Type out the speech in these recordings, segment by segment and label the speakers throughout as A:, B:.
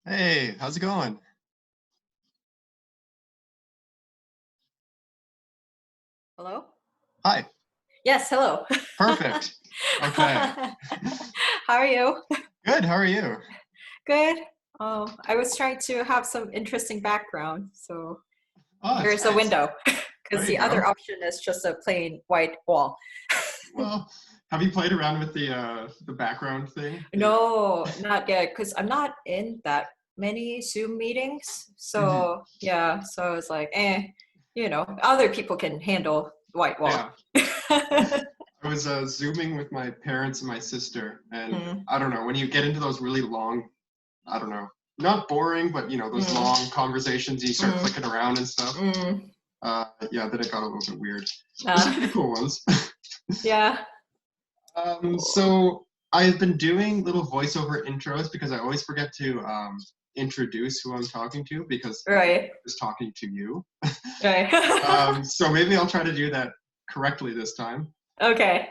A: Hey, how's it going?
B: Hello?
A: Hi.
B: Yes, hello.
A: Perfect. Okay.
B: How are you?
A: Good. How are you?
B: Good. I was trying to have some interesting background, so
A: Oh, it's
B: here's a
A: nice.
B: window,
A: There
B: because
A: you
B: the other
A: go.
B: option is just a plain white wall.
A: Well, have you played around with the background thing?
B: No, not yet, because I'm not in that many Zoom meetings.
A: Mhm.
B: So yeah, so I was like, other people can handle white wall.
A: Yeah. I was zooming with my parents and my sister, and
B: Mm,
A: I don't know, when you get into those really long, I don't know, not boring, but those
B: mm,
A: long conversations, you start
B: mm,
A: clicking around and stuff.
B: mm.
A: Yeah, then it got a little bit weird. Those are
B: Uh,
A: pretty cool ones.
B: yeah.
A: So I've been doing little voiceover intros because I always forget to introduce who I'm talking to because I think
B: Right.
A: I'm just talking to you.
B: Right.
A: So maybe I'll try to do that correctly this time.
B: Okay.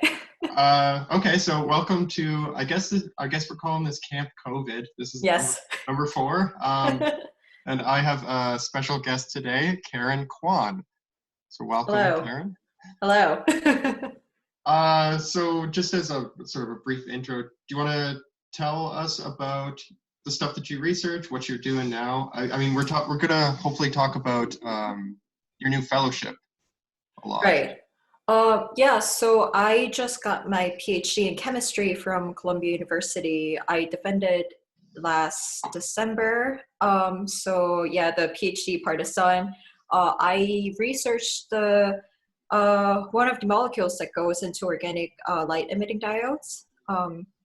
A: Okay, so welcome to I guess we're calling this Camp COVID. This is number
B: Yes.
A: number four. And I have a special guest today, Karen Kwon. So welcome,
B: Hello.
A: Karen.
B: Hello.
A: So just as a sort of a brief intro, do you want to tell us about the stuff that you research, what you're doing now? I mean, we're gonna hopefully talk about your new fellowship a lot.
B: Right. Yeah, so I just got my PhD in chemistry from Columbia University. I defended last December. So yeah, the PhD part is done. I researched the one of the molecules that goes into organic light emitting diodes.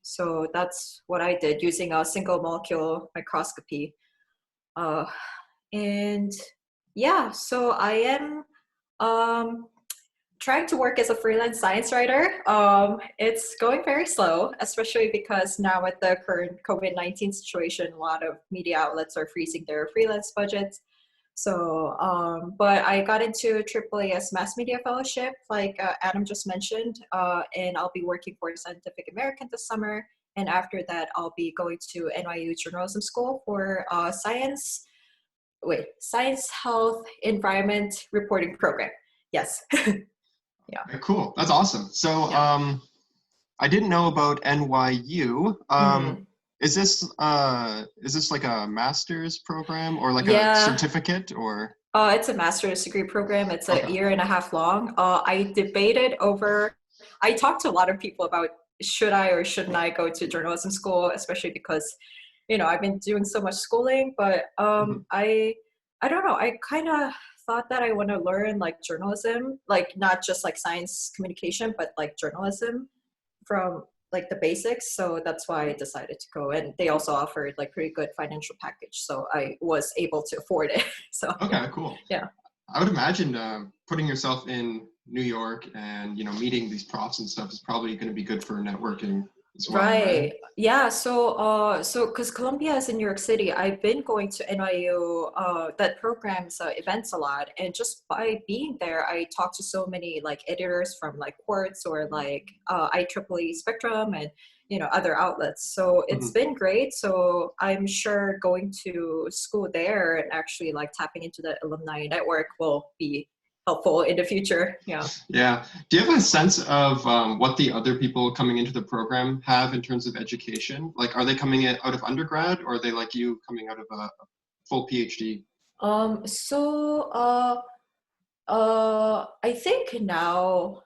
B: So that's what I did using a single molecule microscopy. Uh, and yeah, so I am um, trying to work as a freelance science writer. It's going very slow, especially because now with the current COVID-19 situation, a lot of media outlets are freezing their freelance budgets. So, but I got into AAAS Mass Media Fellowship, like Adam just mentioned, and I'll be working for Scientific American this summer. And after that, I'll be going to NYU Journalism School for Science, Health, Environment Reporting Program. Yes. Yeah.
A: Okay, cool. That's awesome. So
B: Yeah.
A: I didn't know about NYU.
B: Mm.
A: Is this like a master's program or like a
B: Yeah.
A: certificate or?
B: It's a master's degree program. It's a
A: Okay.
B: year and a half long. I talked to a lot of people about should I or shouldn't I go to journalism school, especially because, I've been doing so much schooling, but
A: Mhm.
B: I don't know. I kind of thought that I want to learn like journalism, like not just like science communication, but like journalism from like the basics. So that's why I decided to go. And they also offered like pretty good financial package. So I was able to afford it. So yeah.
A: Okay, cool.
B: Yeah.
A: I would imagine putting yourself in New York and meeting these profs and stuff is probably going to be good for networking as well, right?
B: Right. Yeah. So because Columbia is in New York City, I've been going to NYU, that programs events a lot, and just by being there, I talked to so many like editors from like Quartz or like IEEE Spectrum and other outlets. So it's
A: Mhm.
B: been great. So I'm sure going to school there and actually like tapping into the alumni network will be helpful in the future. Yeah.
A: Yeah. Do you have a sense of what the other people coming into the program have in terms of education? Like, are they coming out of undergrad, or are they like you coming out of a full PhD?
B: I think now,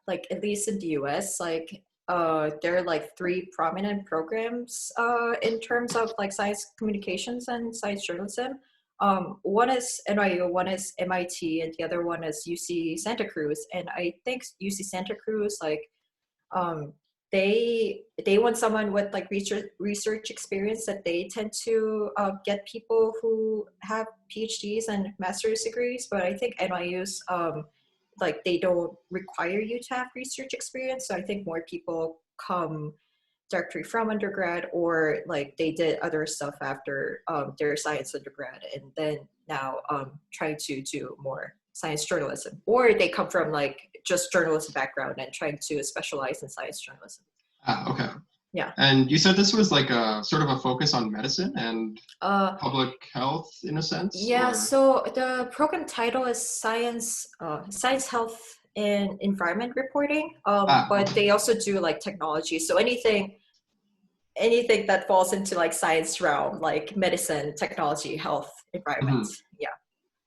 B: like at least in the US, like there are like three prominent programs in terms of like science communications and science journalism. One is NYU, one is MIT, and the other one is UC Santa Cruz. And I think UC Santa Cruz, like um, they want someone with like research experience that they tend to get people who have PhDs and master's degrees. But I think NYU's like they don't require you to have research experience. So I think more people come directly from undergrad or like they did other stuff after their science undergrad and then now trying to do more science journalism, or they come from like just journalism background and trying to specialize in science journalism.
A: Ah, okay.
B: Yeah.
A: And you said this was like a sort of a focus on medicine and
B: Uh,
A: public health in a sense,
B: yeah,
A: or
B: so the program title is Science, Health, and Environment Reporting. But
A: okay.
B: they also do like technology. So anything that falls into like science realm, like medicine, technology, health, environment.
A: Mhm.
B: Yeah.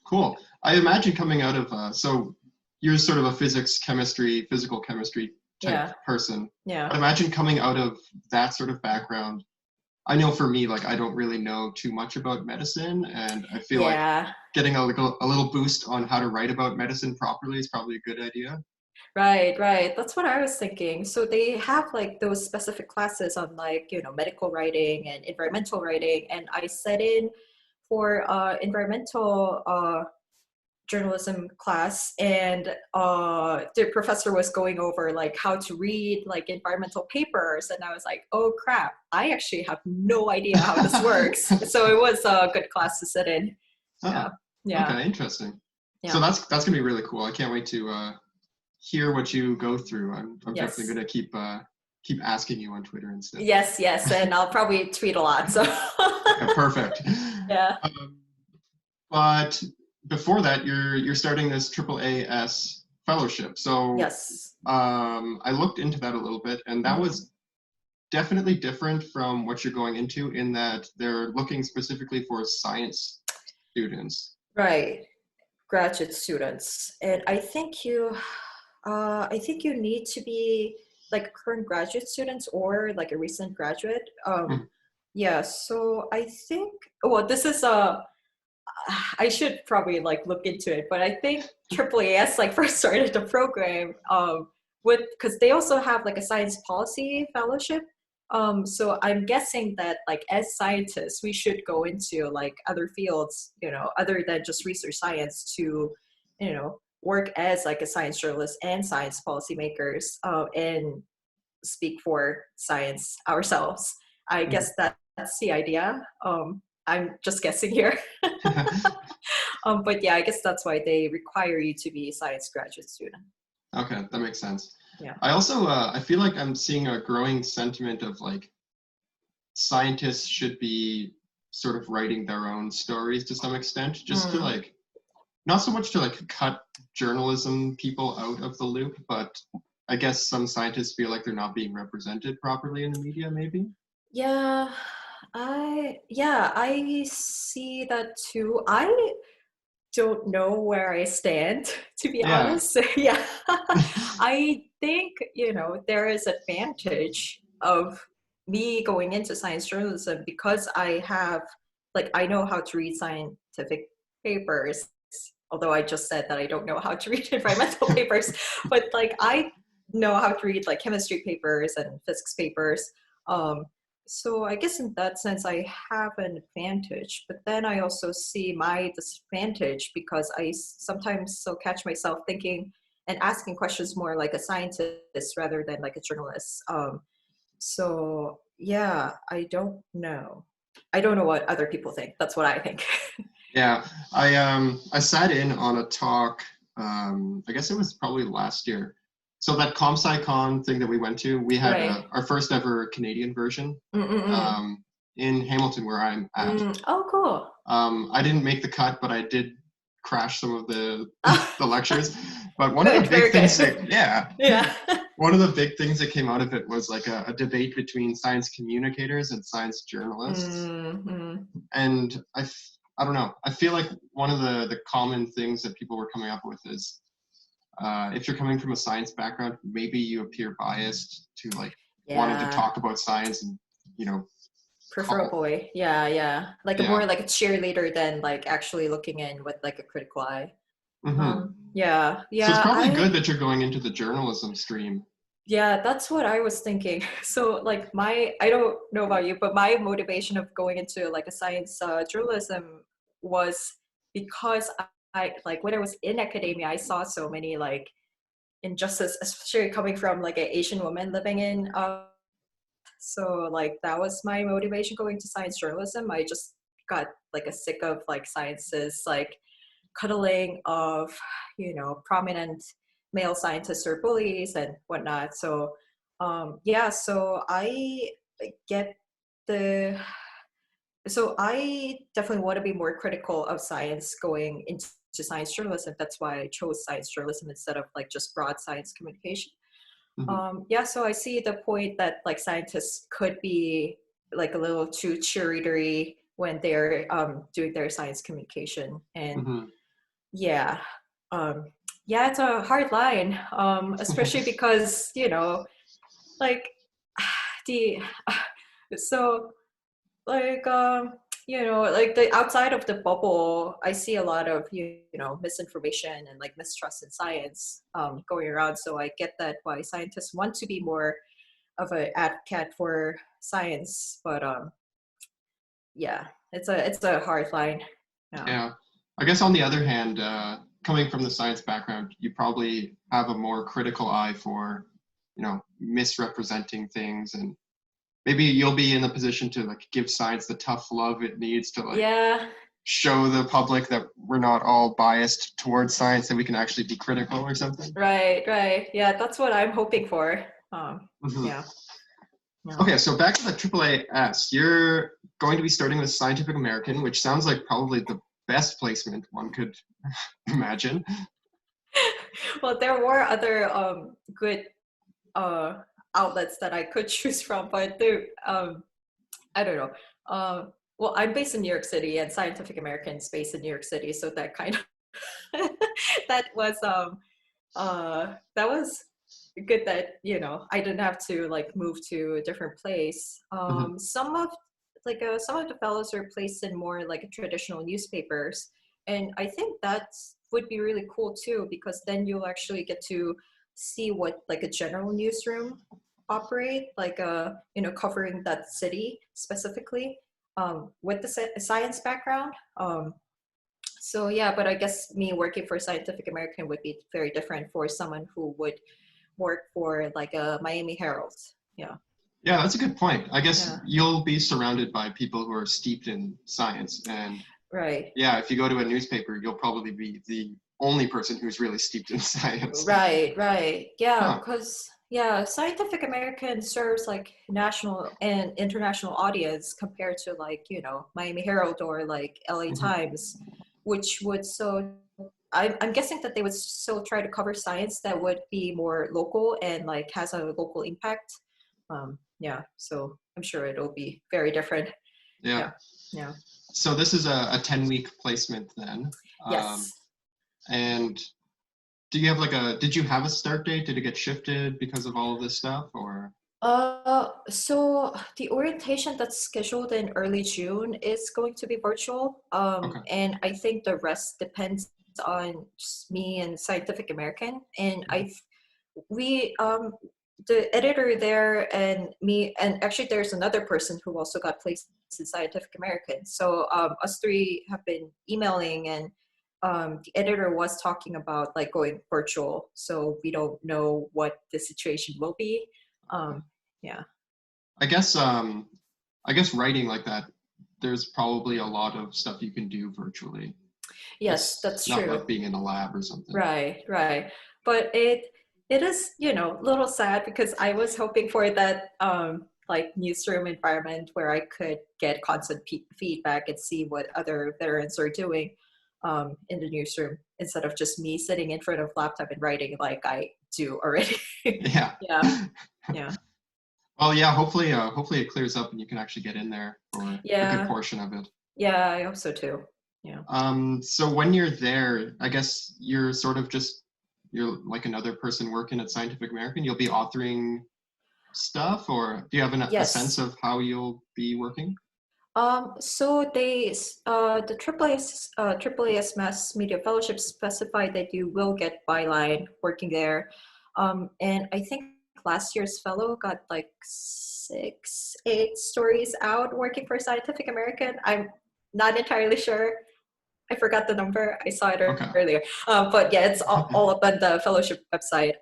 A: Cool. I imagine coming out of so you're sort of a physical chemistry type
B: Yeah.
A: person.
B: Yeah.
A: But imagine coming out of that sort of background. I know for me, like I don't really know too much about medicine, and I feel like
B: Yeah.
A: getting a little boost on how to write about medicine properly is probably a good idea.
B: Right, right. That's what I was thinking. So they have like those specific classes on like, medical writing and environmental writing. And I set in for environmental journalism class, and the professor was going over like how to read like environmental papers, and I was like, oh crap, I actually have no idea how this works. So it was a good class to sit in. Yeah.
A: Ah,
B: Yeah.
A: okay, interesting. So
B: Yeah.
A: that's gonna be really cool. I can't wait to hear what you go through. I'm definitely
B: Yes.
A: gonna keep asking you on Twitter and stuff.
B: Yes, yes. And I'll probably tweet a lot. So
A: Okay, perfect.
B: yeah.
A: Um, but before that, you're starting this AAAS fellowship. So
B: Yes.
A: I looked into that a little bit, and that
B: Mhm.
A: was definitely different from what you're going into in that they're looking specifically for science students.
B: Right. Graduate students. And I think you need to be like a current graduate students or like a recent graduate.
A: Mm,
B: Yeah, so I think, well, this is I should probably like look into it, but I think AAAS like first started the program with, because they also have like a science policy fellowship. So I'm guessing that like as scientists, we should go into like other fields, other than just research science to, work as like a science journalist and science policymakers, and speak for science ourselves. I
A: mm.
B: guess that's the idea. I'm just guessing here. But yeah, I guess that's why they require you to be a science graduate student.
A: Okay, that makes sense.
B: Yeah.
A: I also I feel like I'm seeing a growing sentiment of like scientists should be sort of writing their own stories to some extent, just to
B: Mm.
A: like not so much to like cut journalism people out of the loop, but I guess some scientists feel like they're not being represented properly in the media, maybe.
B: Yeah, I see that too. I don't know where I stand, to be
A: Yeah.
B: honest. Yeah. I think, there is advantage of me going into science journalism because I know how to read scientific papers, although I just said that I don't know how to read environmental papers, but like I know how to read like chemistry papers and physics papers. Um, so I guess in that sense, I have an advantage, but then I also see my disadvantage because I sometimes so catch myself thinking and asking questions more like a scientist rather than like a journalist. So yeah, I don't know. I don't know what other people think. That's what I think.
A: Yeah. I sat in on a talk, I guess it was probably last year. So that ComSciCon thing that we went to, we had
B: Right.
A: our first ever Canadian version
B: Mm-mm-mm.
A: in Hamilton where I'm at.
B: Oh, cool.
A: I didn't make the cut, but I did crash some of the
B: Ah,
A: the lectures. But one of the
B: good,
A: big
B: very
A: things
B: good.
A: that, yeah,
B: Yeah.
A: one of the big things that came out of it was like a debate between science communicators and science journalists.
B: Mm-hmm.
A: And I don't know. I feel like one of the common things that people were coming up with is if you're coming from a science background, maybe you appear biased to like wanting to
B: Yeah.
A: talk about science and you know call
B: Preferably. Yeah, yeah. Like a
A: yeah.
B: more like a cheerleader than like actually looking in with like a critical eye.
A: Hmm.
B: Yeah,
A: So it's
B: yeah,
A: probably good that you're going into the journalism stream.
B: yeah, that's what I was thinking. So like I don't know about you, but my motivation of going into like a science journalism was because I like when I was in academia, I saw so many like injustice, especially coming from like an Asian woman living in so like that was my motivation going to science journalism. I just got like a sick of like sciences like cuddling of prominent male scientists or bullies and whatnot. So Yeah, so get the I definitely want to be more critical of science going into science journalism. That's why I chose science journalism instead of like just broad science communication.
A: Hmm.
B: Yeah, so I see the point that like scientists could be like a little too cheerleadery when they're doing their science communication. And
A: Hmm.
B: yeah, um, yeah, it's a hard line, especially because, like the so like like the outside of the bubble, I see a lot of misinformation and like mistrust in science going around. So I get that why scientists want to be more of an advocate for science, but yeah, it's a hard line. Yeah.
A: Yeah. I guess on the other hand, coming from the science background, you probably have a more critical eye for, misrepresenting things, and maybe you'll be in the position to like give science the tough love it needs to like
B: Yeah.
A: show the public that we're not all biased towards science, that we can actually be critical or something.
B: Right. Right. Yeah, that's what I'm hoping for.
A: Hmm.
B: Yeah. Yeah.
A: Okay, so back to the AAAS, you're going to be starting with Scientific American, which sounds like probably the best placement one could imagine.
B: Well, there were other good uh, outlets that I could choose from, but I don't know. Well, I'm based in New York City, and Scientific American is based in New York City, so that kind of that was good that I didn't have to like move to a different place.
A: Hmm.
B: Some of the fellows are placed in more like traditional newspapers, and I think that would be really cool too, because then you'll actually get to see what like a general newsroom operate, like covering that city specifically, with the science background. So yeah, but I guess me working for Scientific American would be very different for someone who would work for like a Miami Herald. Yeah.
A: Yeah, that's a good point. I guess
B: Yeah.
A: you'll be surrounded by people who are steeped in science. And
B: Right.
A: yeah, if you go to a newspaper, you'll probably be the only person who's really steeped in science.
B: Right. Right. Yeah.
A: Huh.
B: Because yeah, Scientific American serves like national and international audience compared to like Miami Herald or like LA
A: Hmm.
B: Times, which would I'm guessing that they would still try to cover science that would be more local and like has a local impact. Yeah, so I'm sure it'll be very different.
A: Yeah.
B: Yeah, yeah.
A: So this is a 10-week placement then. Um,
B: Yes.
A: and did you have a start date? Did it get shifted because of all of this stuff, or?
B: So the orientation that's scheduled in early June is going to be virtual.
A: Okay.
B: And I think the rest depends on just me and Scientific American. And we the editor there and me, and actually there's another person who also got placed in Scientific American. So us three have been emailing, and the editor was talking about like going virtual. So we don't know what the situation will be. Um, yeah.
A: I guess I guess writing like that, there's probably a lot of stuff you can do virtually.
B: Yes,
A: It's
B: that's
A: not
B: true.
A: like being in a lab or something.
B: Right, right. But it is, a little sad because I was hoping for that like newsroom environment where I could get constant feedback and see what other veterans are doing in the newsroom instead of just me sitting in front of laptop and writing like I do already.
A: Yeah.
B: Yeah, yeah,
A: Well, yeah, hopefully it clears up and you can actually get in there for a good
B: yeah,
A: portion of it.
B: yeah. I hope so too. Yeah.
A: So when you're there, I guess you're like another person working at Scientific American. You'll be authoring stuff, or do you have a sense
B: Yes.
A: of how you'll be working?
B: So the AAAS Mass Media Fellowship specified that you will get byline working there. And I think last year's fellow got like 8 stories out working for Scientific American. I'm not entirely sure. I forgot the number. I saw it
A: Okay.
B: earlier. But yeah, it's all up on the fellowship website.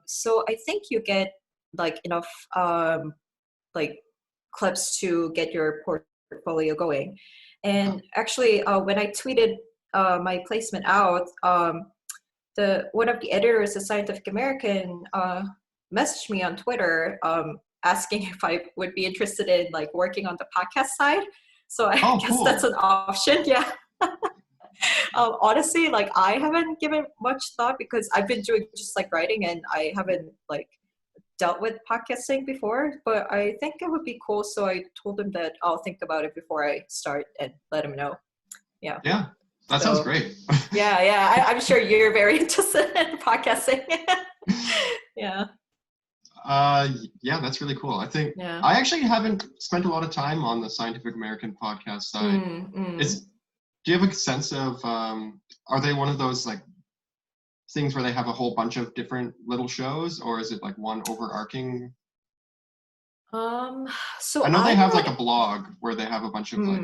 B: So I think you get like enough like clips to get your portfolio going.
A: Okay.
B: And actually, when I tweeted my placement out, the one of the editors of Scientific American messaged me on Twitter asking if I would be interested in like working on the podcast side. So I
A: Oh,
B: guess that's
A: cool.
B: an option. Yeah. Honestly, like I haven't given much thought because I've been doing just like writing and I haven't like dealt with podcasting before, but I think it would be cool. So I told him that I'll think about it before I start and let him know. Yeah.
A: Yeah, that sounds
B: So
A: great.
B: yeah. I'm sure you're very interested in podcasting. Yeah.
A: Uh, yeah, that's really cool. I think
B: Yeah.
A: I actually haven't spent a lot of time on the Scientific American podcast side. Is Do you have a sense of are they one of those like things where they have a whole bunch of different little shows, or is it like one overarching?
B: So
A: I know they
B: I'm
A: have like
B: not.
A: a blog where they have a bunch of like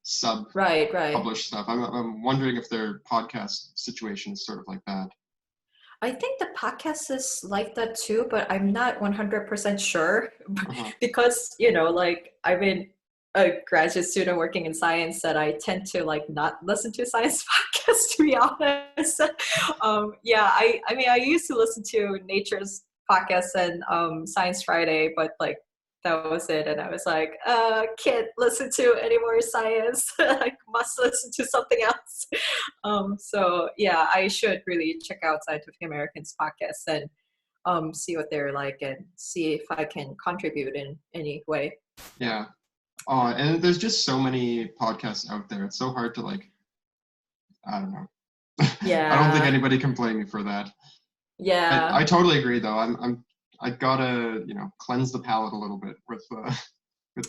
A: sub
B: Right.
A: published stuff. I'm wondering if their podcast situation is sort of like that.
B: I think the podcast is like that too, but I'm not 100% sure
A: Uh-huh.
B: because, like I've been a graduate student working in science that I tend to like not listen to science podcasts, to be honest. Yeah, I mean, I used to listen to Nature's podcast and Science Friday, but like that was it. And I was like, can't listen to any more science. I must listen to something else. So yeah, I should really check out Scientific American's podcast and see what they're like and see if I can contribute in any way.
A: Yeah. And there's just so many podcasts out there. It's so hard to like, I don't know. I don't think
B: Yeah,
A: anybody can blame me for that. I
B: yeah,
A: totally agree though. I gotta, cleanse the palate a little bit with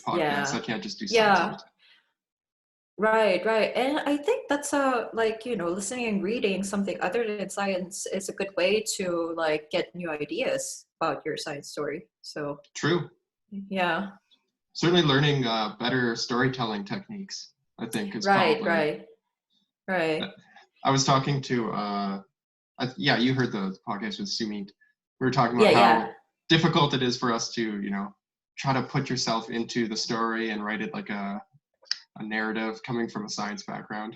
A: podcasts. I
B: yeah,
A: can't just do science all the
B: yeah.
A: time.
B: Right. And I think that's a like, listening and reading something other than science is a good way to like get new ideas about your science story. So
A: True.
B: yeah.
A: Certainly learning better storytelling techniques, I think, is
B: Right,
A: probably.
B: right, right.
A: I was talking to, yeah, you heard the podcast with Sumit. We were talking
B: Yeah,
A: about
B: yeah.
A: how difficult it is for us to, try to put yourself into the story and write it like a narrative coming from a science background.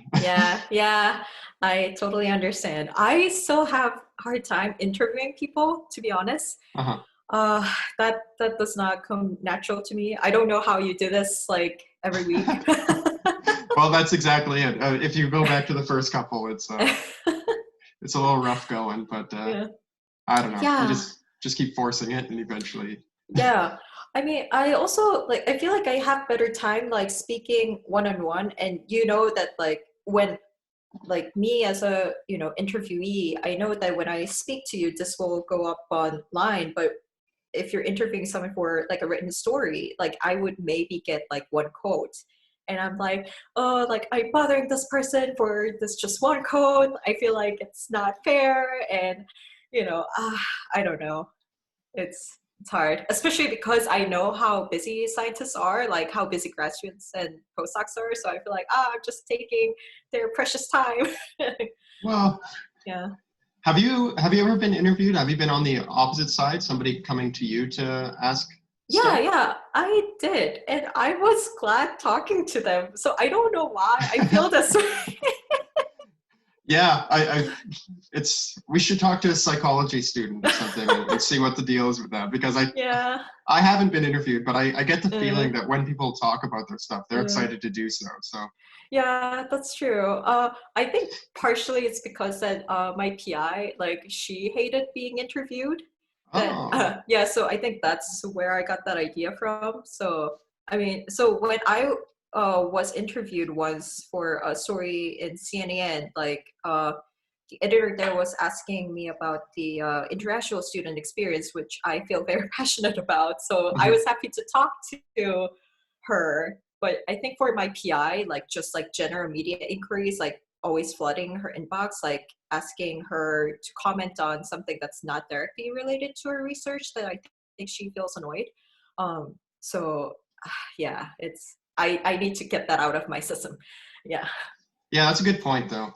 B: Yeah, I totally understand. I still have a hard time interviewing people, to be honest.
A: Uh-huh.
B: That does not come natural to me. I don't know how you do this like every week.
A: Well, that's exactly it. If you go back to the first couple, it's a little rough going, but
B: Yeah.
A: I don't know. You
B: Yeah.
A: just keep forcing it, and eventually.
B: Yeah. I mean, I also like I feel like I have better time like speaking one on one and that like when like me as a interviewee, I know that when I speak to you this will go up online, but if you're interviewing someone for like a written story, like I would maybe get like one quote and I'm like, oh, like I'm bothering this person for this just one quote. I feel like it's not fair. And I don't know, it's hard, especially because I know how busy scientists are, like how busy graduates and postdocs are. So I feel like, I'm just taking their precious time.
A: Well,
B: Yeah.
A: have you ever been interviewed? Have you been on the opposite side, somebody coming to you to ask stuff?
B: Yeah, I did. And I was glad talking to them. So I don't know why I feel this way.
A: Yeah, we should talk to a psychology student or something and see what the deal is with that, because
B: Yeah.
A: I haven't been interviewed, but I get the
B: Uh,
A: feeling that when people talk about their stuff, they're
B: uh,
A: excited to do so. So,
B: yeah, that's true. I think partially it's because that my PI, like she hated being interviewed. That
A: oh,
B: yeah, so I think that's where I got that idea from. So I mean, so when I was interviewed once for a story in CNN, like the editor there was asking me about the international student experience, which I feel very passionate about. So I
A: mhm.
B: was happy to talk to her. But I think for my PI, like just like general media inquiries, like always flooding her inbox, like asking her to comment on something that's not directly related to her research, that I think she feels annoyed. So yeah, I need to get that out of my system. Yeah.
A: Yeah, that's a good point, though.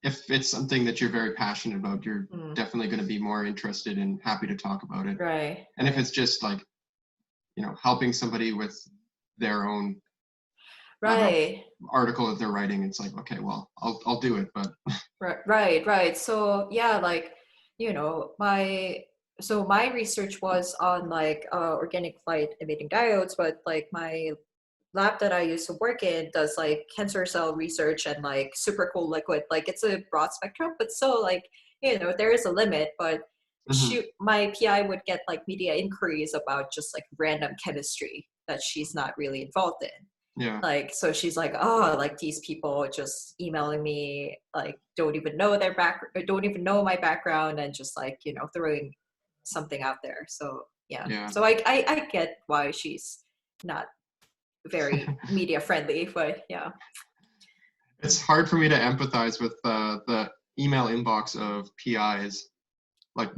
A: If it's something that you're very passionate about, you're
B: Mm.
A: definitely going to be more interested and happy to talk about it.
B: Right.
A: And if
B: Right.
A: it's just like, helping somebody with their own, I don't know,
B: Right.
A: article that they're writing, it's like, okay, well, I'll do it, but
B: Right. So yeah, like my so my research was on like organic light emitting diodes, but like my lab that I used to work in does like cancer cell research and like super cool liquid. Like it's a broad spectrum, but still like, there is a limit. But
A: Hmm.
B: my PI would get like media inquiries about just like random chemistry that she's not really involved in.
A: Yeah.
B: Like, so she's like, oh, like these people just emailing me, like don't even know their don't even know my background, and just like, throwing something out there. So yeah,
A: Yeah.
B: so I get why she's not very media friendly, but yeah.
A: It's hard for me to empathize with the email inbox of PIs. Like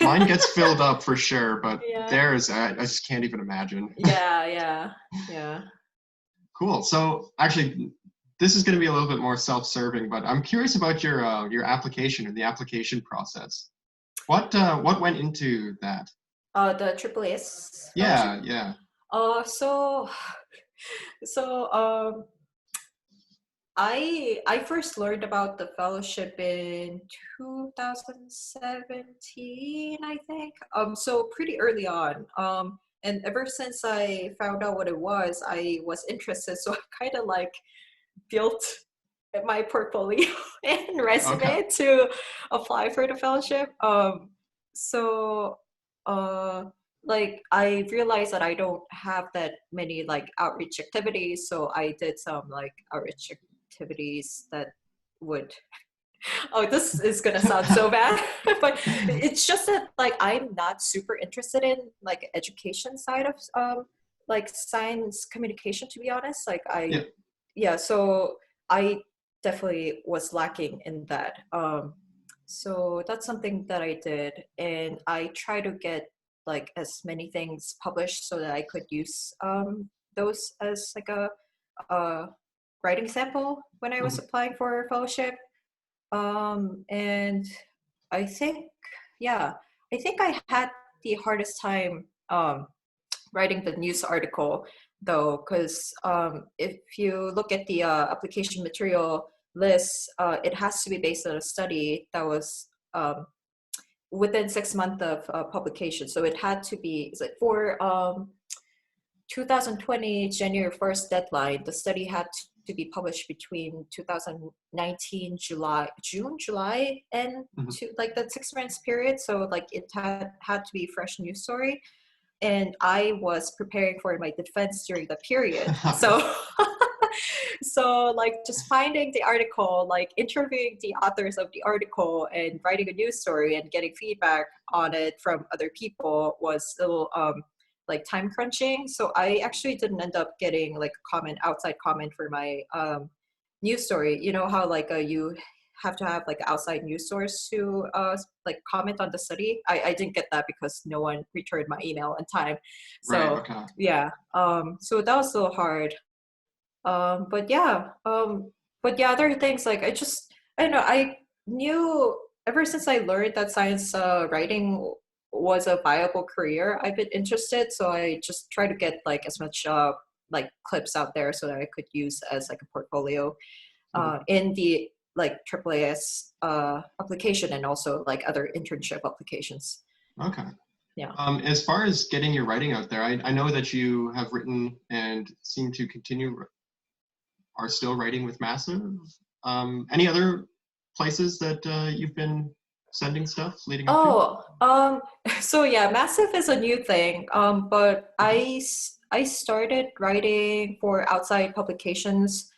A: mine gets filled up for sure, but
B: Yeah.
A: theirs, I just can't even imagine.
B: Yeah, yeah, yeah.
A: Cool. So actually, this is going to be a little bit more self-serving, but I'm curious about your application and the application process. What went into that?
B: The AAAS fellowship.
A: Yeah, yeah.
B: So so I first learned about the fellowship in 2017, I think. So pretty early on. And ever since I found out what it was, I was interested. So I kind of like built my portfolio and
A: Okay.
B: resume to apply for the fellowship. So uh, like I realized that I don't have that many like outreach activities, so I did some like outreach activities that would. Oh, this is gonna sound so bad, but it's just that like I'm not super interested in like education side of like science communication, to be honest. Like
A: Yeah.
B: yeah, so I definitely was lacking in that. So that's something that I did, and I try to get like as many things published so that I could use those as like a writing sample when I was
A: Mhm.
B: applying for a fellowship. And I think, yeah, I think I had the hardest time writing the news article though, because if you look at the application material list, it has to be based on a study that was within 6 months of publication. So it had to be, is it for 2020 January 1st deadline, the study had to be published between 2019 July, and
A: Mhm.
B: to like that 6 months period. So like it had to be fresh news story, and I was preparing for my defense during the period.
A: Okay.
B: So so like just finding the article, like interviewing the authors of the article and writing a news story and getting feedback on it from other people was still like time crunching. So I actually didn't end up getting like a outside comment for my news story. You know how like you have to have like outside news source to like comment on the study. I didn't get that because no one returned my email in time.
A: Right.
B: So
A: Okay.
B: yeah, so that was a little hard. But yeah, other things like I don't know, I knew ever since I learned that science writing was a viable career, I've been interested. So I just try to get like as much like clips out there so that I could use as like a portfolio
A: Mhm.
B: in the like AAAS application, and also like other internship applications.
A: Okay.
B: Yeah.
A: As far as getting your writing out there, I know that you have written and seem to continue are still writing with Massive. Any other places that you've been sending stuff leading up to?
B: Oh, so yeah, Massive is a new thing. But
A: Okay.
B: I started writing for outside publications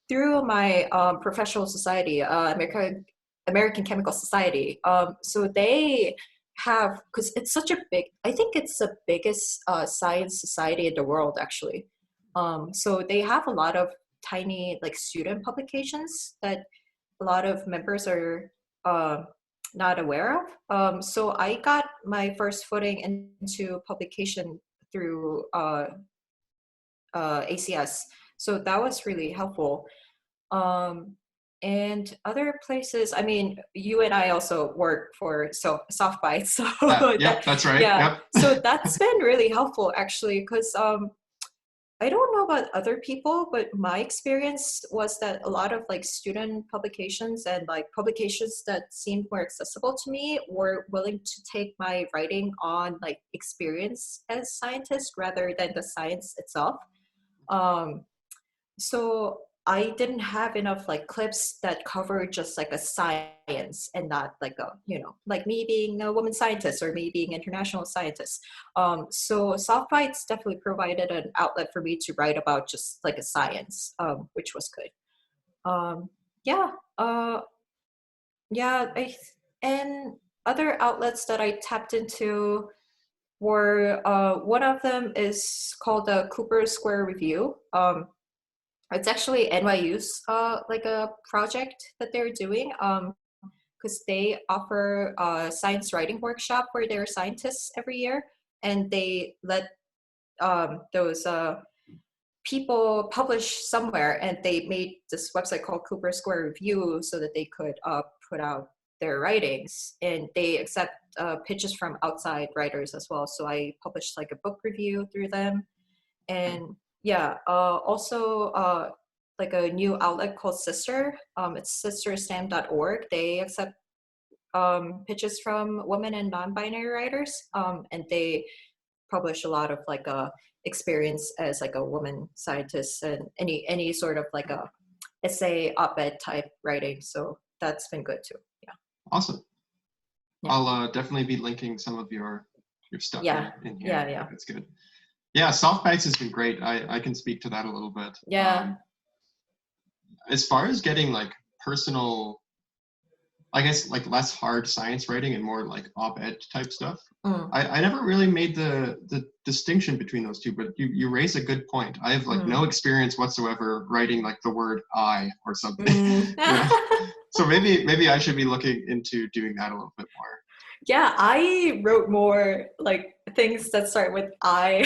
B: through my professional society, American Chemical Society. So they have, because it's such a big, I think it's the biggest science society in the world actually. So they have a lot of tiny like student publications that a lot of members are uh, not aware of. So I got my first footing into publication through ACS. So that was really helpful. Um, and other places, I mean, you and I also work for SoftBite, so
A: Yep, that's right.
B: yeah,
A: Yep.
B: so that's been really helpful actually, because I don't know about other people, but my experience was that a lot of like student publications and like publications that seemed more accessible to me were willing to take my writing on like experience as scientist rather than the science itself. Um, so I didn't have enough like clips that cover just like a science and not like a, like me being a woman scientist or me being international scientist. So soft bites definitely provided an outlet for me to write about just like a science, which was good. Um, yeah, uh, yeah, and other outlets that I tapped into were one of them is called the Cooper Square Review. It's actually NYU's like a project that they're doing because they offer a science writing workshop for their scientists every year, and they let those people publish somewhere, and they made this website called Cooper Square Review so that they could put out their writings, and they accept pitches from outside writers as well. So I published like a book review through them, and yeah, also like a new outlet called Sister. It's sisterstam.org. They accept pitches from women and non-binary writers, and they publish a lot of like experience as like a woman scientist and any sort of like a essay op-ed type writing. So that's been good too. Yeah.
A: Awesome.
B: Yeah.
A: I'll definitely be linking some of your stuff
B: Yeah.
A: in here.
B: Yeah.
A: That's good. Yeah, soft bites has been great. I can speak to that a little bit.
B: Yeah.
A: As far as getting like personal, I guess like less hard science writing and more like op-ed type stuff. I never really made the distinction between those two, but you raise a good point. I have like no experience whatsoever writing like the word I or something. So maybe I should be looking into doing that a little bit more.
B: Yeah, I wrote more like things that start with I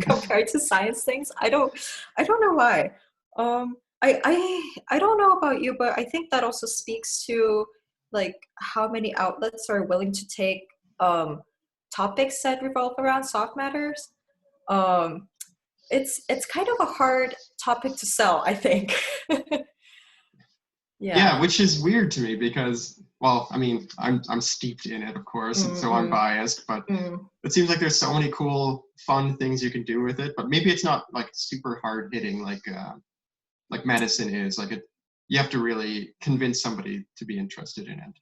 B: compared to science things. I don't know why. I don't know about you, but I think that also speaks to like how many outlets are willing to take topics that revolve around soft matters. It's kind of a hard topic to sell, I think.
A: Yeah, which is weird to me because, well, I mean, I'm steeped in it, of course, and so I'm biased, but it seems like there's so many cool, fun things you can do with it, but maybe it's not like super hard hitting like medicine is. Like you have to really convince somebody to be interested in it.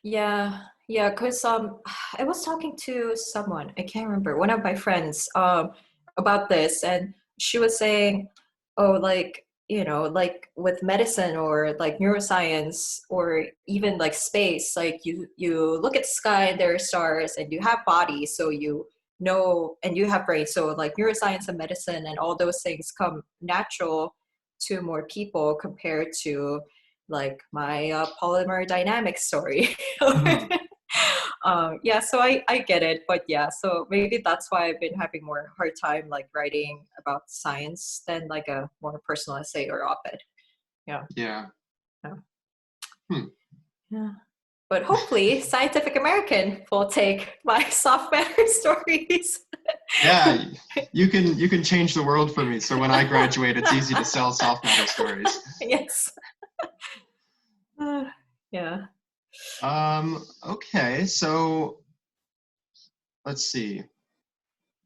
B: Yeah, because I was talking to someone, I can't remember, one of my friends about this, and she was saying, oh, like, like with medicine or like neuroscience or even like space, like you look at the sky and there are stars and you have bodies, so you know, and you have brains. So like neuroscience and medicine and all those things come natural to more people compared to like my polymer dynamics story. Yeah, so I get it, but yeah, so maybe that's why I've been having more hard time like writing about science than like a more personal essay or op-ed. Yeah.
A: Yeah.
B: Yeah. But hopefully Scientific American will take my soft matter stories.
A: Yeah, you can change the world for me. So when I graduate, it's easy to sell soft matter stories.
B: Yes. Yeah.
A: Okay, so let's see.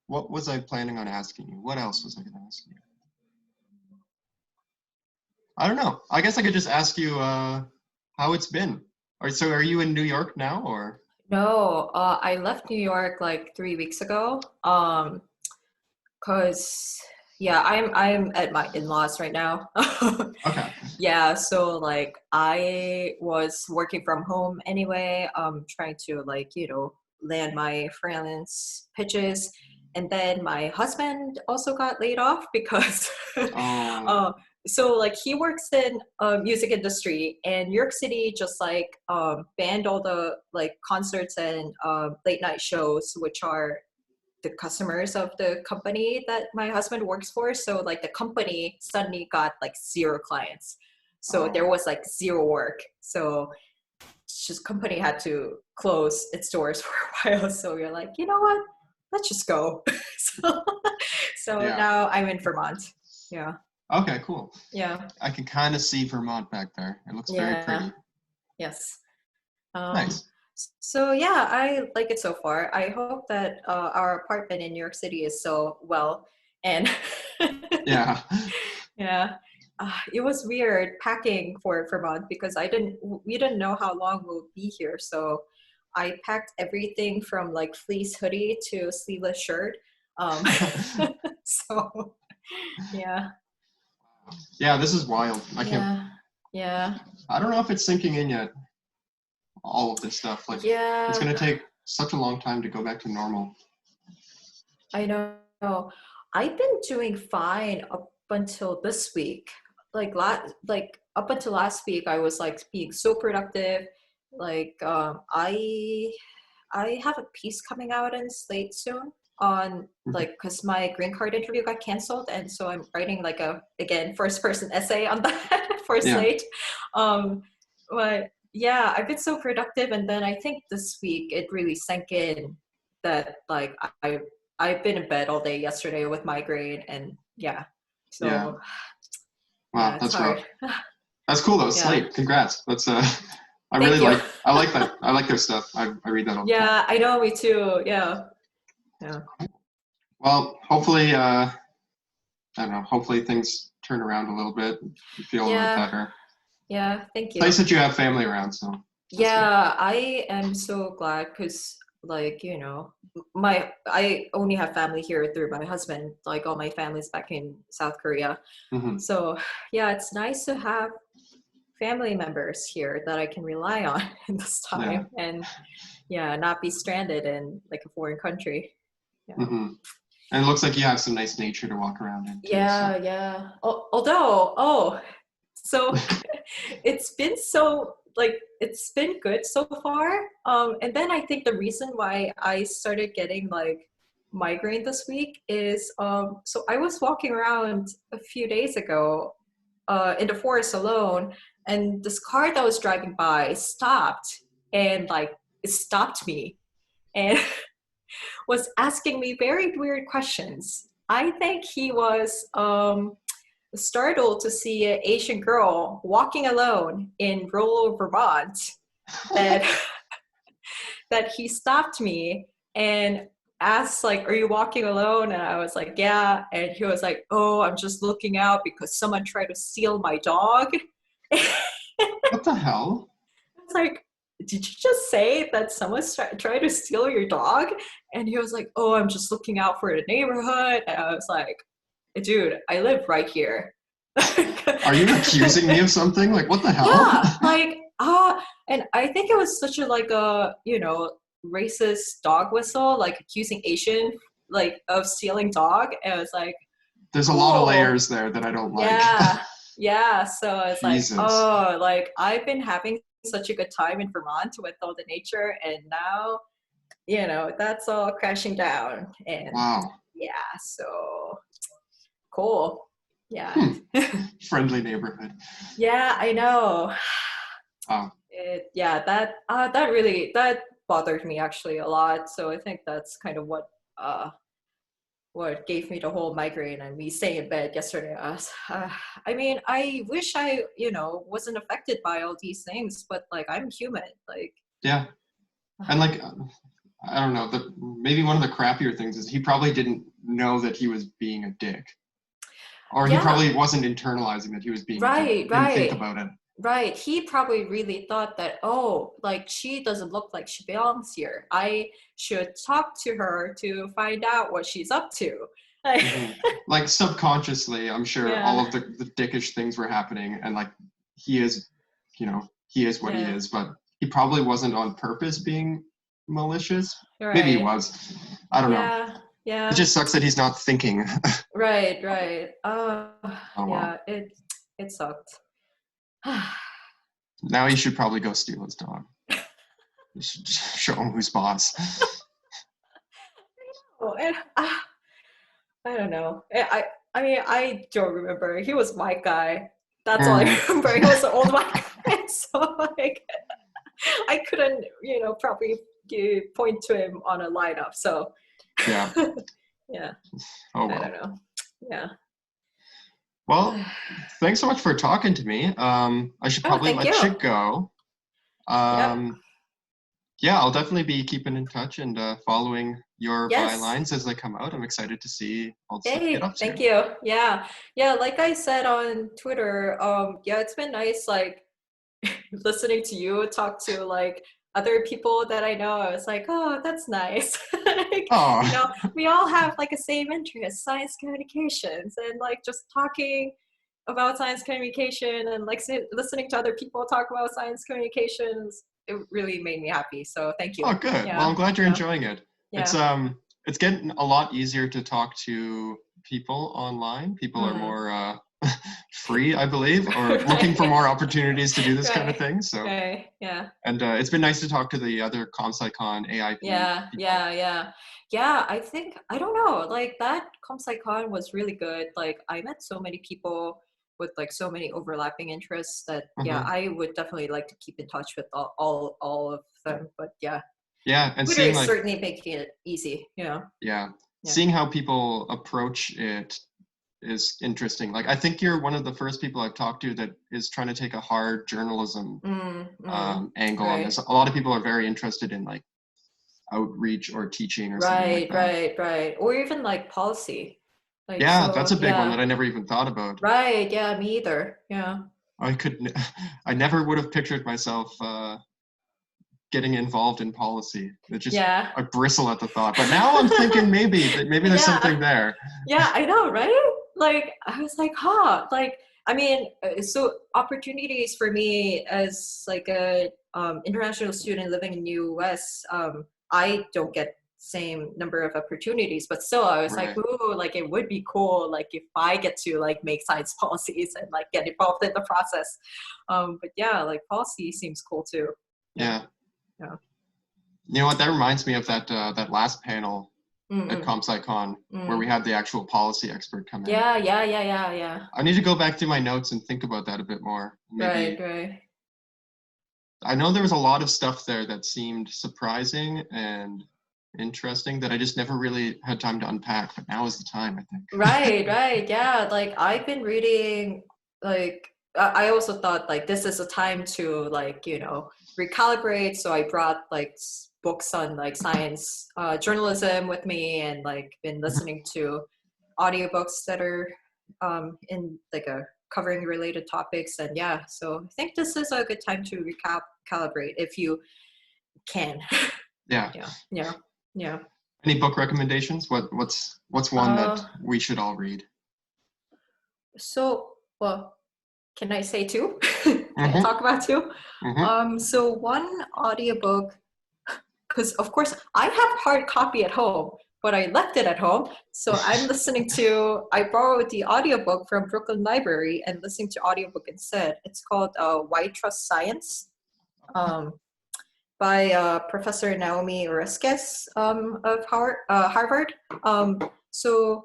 A: What was I planning on asking you? What else was I going to ask you? I don't know. I guess I could just ask you how it's been. All right, so are you in New York now, or?
B: No, I left New York like 3 weeks ago. Cause yeah, I'm at my in-laws right now.
A: Okay.
B: Yeah, so like I was working from home anyway, trying to like, land my freelance pitches. And then my husband also got laid off because so like he works in music industry, and New York City just like banned all the like concerts and late night shows, which are the customers of the company that my husband works for. So like the company suddenly got like zero clients. So there was like zero work. So just company had to close its doors for a while. So you're like, you know what? let's just go. so so
A: Yeah.
B: now I'm in Vermont. Yeah.
A: Okay, cool.
B: Yeah.
A: I can kind of see Vermont back there. It looks very
B: Yeah.
A: pretty.
B: Yes. Um,
A: Nice.
B: so yeah, I like it so far. I hope that our apartment in New York City is so well. And
A: Yeah.
B: yeah, it was weird packing for Vermont because we didn't know how long we'll be here. So I packed everything from like fleece hoodie to sleeveless shirt. Um, so yeah,
A: Yeah, this is wild.
B: yeah, yeah,
A: I don't know if it's sinking in yet, all of this stuff. Like, it's
B: yeah.
A: going to take such a long time to go back to normal.
B: I know. I've been doing fine up until this week. Like up until last week, I was like being so productive. Like I have a piece coming out in Slate soon on
A: Mhm.
B: like because my green card interview got canceled, and so I'm writing like a again first person essay on that for
A: Yeah.
B: Slate. Um, but yeah, I've been so productive, and then I think this week it really sank in that like I've been in bed all day yesterday with migraine, and yeah,
A: Yeah.
B: so yeah,
A: Wow,
B: it's
A: that's
B: hard.
A: rough. That's cool though.
B: Yeah,
A: Slate. Congrats. That's
B: thank you.
A: I like that. I like their stuff. I read that all the time.
B: Yeah, I know, me too. Yeah, yeah.
A: Well, hopefully I don't know, hopefully things turn around a little bit. You feel a little bit
B: Yeah,
A: better.
B: yeah, thank
A: It's nice
B: you.
A: that you have family around, so that's good.
B: Yeah, I am so glad because, like, I only have family here through my husband. Like, all my family's back in South Korea.
A: Hmm.
B: So, yeah, it's nice to have family members here that I can rely on in this
A: Yeah.
B: time and, yeah, not be stranded in like a foreign country. Yeah.
A: Hmm. And it looks like you have some nice nature to walk around in too. So
B: Yeah, yeah. Although, so it's been so like it's been good so far. And then I think the reason why I started getting like migraine this week is so I was walking around a few days ago in the forest alone, and this car that was driving by stopped and like it stopped me and was asking me very weird questions. I think he was startled to see an Asian girl walking alone in rural Vermont that that he stopped me and asked like, are you walking alone? And I was like, yeah. And he was like, oh, I'm just looking out because someone tried to steal my dog.
A: what the hell?
B: It's like, did you just say that someone's tried to steal your dog? And he was like, oh, I'm just looking out for the neighborhood. And I was like, dude, I live right here.
A: Are you accusing me of something? Like, what the hell?
B: Yeah, like and I think it was such a like a racist dog whistle, like accusing Asian like of stealing dog. And I was like,
A: There's a lot of
B: cool,
A: layers there that I don't like.
B: yeah, yeah. So I was like,
A: Jesus.
B: oh, like I've been having such a good time in Vermont with all the nature, and now that's all crashing down. And
A: Wow.
B: yeah, so cool. Yeah.
A: Hmm. Friendly neighborhood.
B: Yeah, I know.
A: Wow.
B: That really that bothered me actually a lot. So I think that's kind of what gave me the whole migraine and me staying in bed yesterday. I mean, I wish I wasn't affected by all these things, but like I'm human. Like
A: Yeah. And like, I don't know, maybe one of the crappier things is he probably didn't know that he was being a dick. Or he
B: yeah,
A: probably wasn't internalizing that he was being a dick.
B: right,
A: Didn't think
B: right.
A: about it.
B: Right. He probably really thought that, oh, like she doesn't look like she belongs here. I should talk to her to find out what she's up to. Like,
A: Hmm. Like subconsciously, I'm sure all
B: yeah,
A: of the dickish things were happening, and like he is, he is what he
B: yeah,
A: is, but he probably wasn't on purpose being malicious. Maybe he
B: right.
A: was. I don't know.
B: Yeah,
A: It
B: yeah,
A: just sucks that he's not thinking.
B: right, right.
A: Oh well.
B: Yeah, it sucked.
A: Now he should probably go steal his dog. You should just show him who's boss.
B: Oh, and, I don't know. I mean, I don't remember. He was white guy. That's all I
A: Mm.
B: remember. He was an old white guy. So like, I couldn't, probably point to him on a lineup. So
A: Yeah.
B: Yeah.
A: Oh,
B: I
A: well.
B: don't know. Yeah.
A: Well, thanks so much for talking to me. I should
B: Oh,
A: probably
B: thank
A: let you
B: you.
A: go.
B: Yep.
A: Yeah, I'll definitely be keeping in touch and following your
B: Yes.
A: bylines as they come out. I'm excited to see all the stuff you get
B: Hey,
A: up
B: thank
A: to.
B: you. Yeah. Yeah, like I said on Twitter, yeah, it's been nice like listening to you talk to like other people that I know. I was like, oh, that's nice. Like, you know,
A: Oh,
B: we all have like a same interest, science communications, and like just talking about science communication and like listening to other people talk about science communications. It really made me happy. So thank you.
A: oh, good. Well,
B: Yeah.
A: I'm glad you're
B: Yeah.
A: enjoying it. It's
B: Yeah.
A: it's getting a lot easier to talk to people online. People are
B: Mm.
A: more free, I believe, or looking for
B: Right.
A: more opportunities to do this kind of
B: Right.
A: thing. So,
B: Right. Yeah.
A: and it's been nice to talk to the other ComSciCon AIP
B: Yeah,
A: people.
B: yeah, yeah. Yeah, I think I don't know, like that ComSciCon was really good. Like I met so many people with like so many overlapping interests that yeah,
A: Hmm.
B: I would definitely like to keep in touch with all of them. But yeah,
A: Yeah, and
B: Twitter
A: seeing
B: is
A: like,
B: certainly making it easy. Yeah.
A: yeah,
B: Yeah.
A: seeing how people approach it is interesting. Like, I think you're one of the first people I've talked to that is trying to take a hard journalism angle on this.
B: Right.
A: A lot of people are very interested in like outreach or teaching or something like
B: Right,
A: that.
B: right, right. Or even like policy. Like
A: Yeah, that's
B: so
A: a big one that
B: yeah.
A: I never even thought about.
B: Right, yeah, me either. Yeah.
A: I never would have pictured myself getting involved in policy. It just,
B: Yeah.
A: I bristle at the thought. But now I'm thinking maybe there's something
B: Yeah.
A: there.
B: Yeah, I know, right? Like, I was like, huh, like, I mean, so opportunities for me as like a international student living in US, I don't get same number of opportunities, but still I was like,
A: Right.
B: ooh, like it would be cool, like if I get to like make science policies and like get involved in the process. But yeah, like policy seems cool too. Yeah,
A: Yeah.
B: yeah.
A: You know what? That reminds me of that last panel at
B: Mm-mm,
A: ComSciCon where we
B: mm.
A: had the actual policy expert come in.
B: Yeah, yeah, yeah, yeah, yeah.
A: I need to go back through my notes and think about that a bit more.
B: Right,
A: Maybe
B: right.
A: I know there was a lot of stuff there that seemed surprising and interesting that I just never really had time to unpack, but now is the time, I think.
B: Right, right. Yeah, like I've been reading like I also thought like this is a time to like, you know, recalibrate. So I brought like books on like science journalism with me and like been listening to audiobooks that are in like a covering related topics and yeah, so I think this is a good time to recalibrate if you can.
A: Yeah.
B: Yeah, yeah, yeah.
A: Any book recommendations? What's one that
B: Uh
A: we should all read?
B: so well can I say two? Can I
A: Mm-hmm.
B: talk about two?
A: Mm-hmm.
B: So one audiobook, because of course I have hard copy at home, but I left it at home. So I borrowed the audiobook from Brooklyn Library and listening to audiobook instead. It's called Why Trust Science um, by Professor Naomi Oreskes of Harvard. So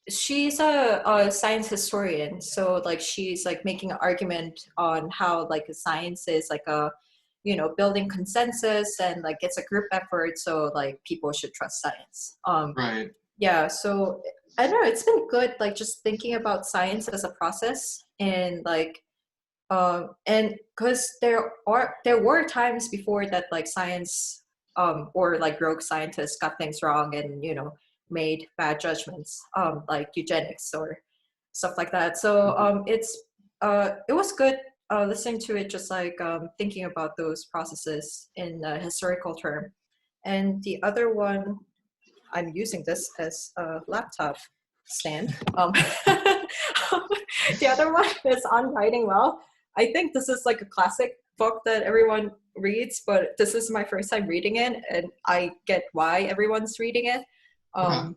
B: she's a science historian, so like she's like making an argument on how like science is like a, you know, building consensus and like it's a group effort, so like people should trust science.
A: Right.
B: Yeah, so I don't know, it's been good like just thinking about science as a process and like and because there were times before that like science or like rogue scientists got things wrong and you know made bad judgments like eugenics or stuff like that. So
A: Mm-hmm.
B: it was good listening to it, just like thinking about those processes in a historical term. And the other one, I'm using this as a laptop stand. The other one is On Writing Well. I think this is like a classic book that everyone reads, but this is my first time reading it, and I get why everyone's reading it.
A: Okay.
B: Um,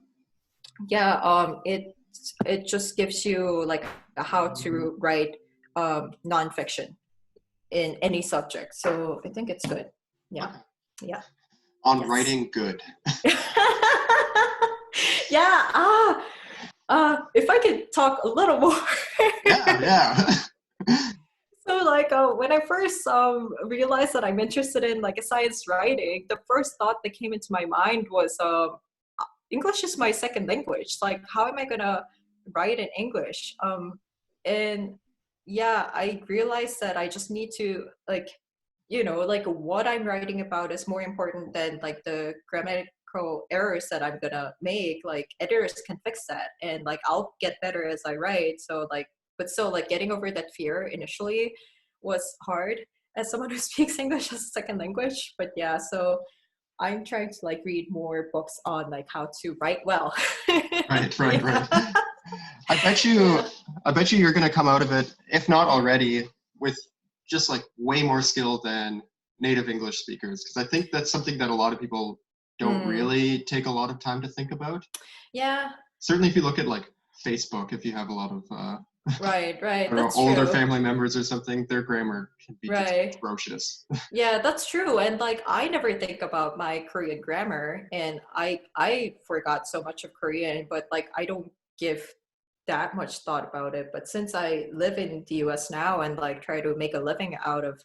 B: yeah, it just gives you like a how to write nonfiction in any subject. So I think it's good. Yeah,
A: Okay.
B: yeah,
A: On
B: yes.
A: writing good.
B: Yeah. If I could talk a little more.
A: Yeah, yeah.
B: So like when I first realized that I'm interested in like a science writing, the first thought that came into my mind was English is my second language. Like, how am I gonna write in English? And yeah, I realized that I just need to like, like what I'm writing about is more important than like the grammatical errors that I'm gonna make. Like editors can fix that, and like I'll get better as I write. So like, but still, like getting over that fear initially was hard as someone who speaks English as a second language. But yeah, so I'm trying to like read more books on like how to write well.
A: Right, right,
B: Yeah.
A: right. I bet you,
B: Yeah.
A: I bet you're going to come out of it, if not already, with just like way more skill than native English speakers. Because I think that's something that a lot of people don't
B: Mm.
A: really take a lot of time to think about.
B: Yeah.
A: Certainly, if you look at like Facebook, if you have a lot of
B: Right.
A: I
B: Right.
A: don't know,
B: That's
A: older
B: true.
A: family members or something, their grammar can be just
B: Right.
A: atrocious.
B: Yeah, that's true. And like I never think about my Korean grammar, and I forgot so much of Korean, but like I don't give that much thought about it. But since I live in the US now and like try to make a living out of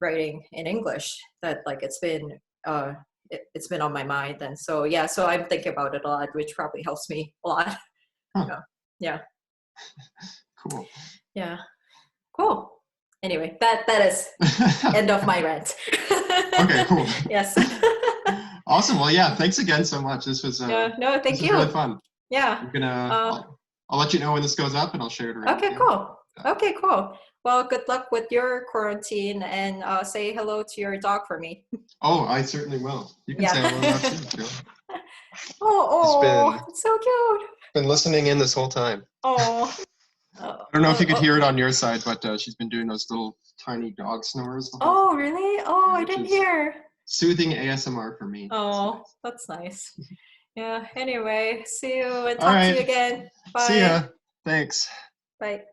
B: writing in English, that like it's been on my mind. And so yeah, so I'm thinking about it a lot, which probably helps me a lot.
A: Huh,
B: Yeah. Yeah.
A: cool.
B: Yeah. Cool. Anyway, that is end of my rant.
A: Okay, cool.
B: Yes.
A: Awesome. Well, yeah, thanks again so much.
B: No, no,
A: This
B: thank
A: was really
B: you.
A: fun.
B: Yeah.
A: I'm gonna
B: Uh,
A: I'll let you know when this goes up and I'll share it around
B: okay,
A: again.
B: cool. Okay, cool. Well, good luck with your quarantine, and say hello to your dog for me.
A: Oh, I certainly will. You can
B: Yeah.
A: say hello now too, Jill.
B: Oh,
A: She's
B: oh, it's so cute.
A: been listening in this whole time.
B: Oh.
A: I don't know if you could hear it on your side, but she's been doing those little tiny dog snores the whole
B: Oh,
A: time,
B: really? Oh, I
A: which
B: didn't
A: is
B: hear.
A: soothing ASMR for me. It's
B: Oh,
A: nice.
B: that's nice. Yeah. Anyway, see you and
A: All
B: talk to you
A: right.
B: again.
A: See
B: Bye.
A: ya. Thanks.
B: Bye.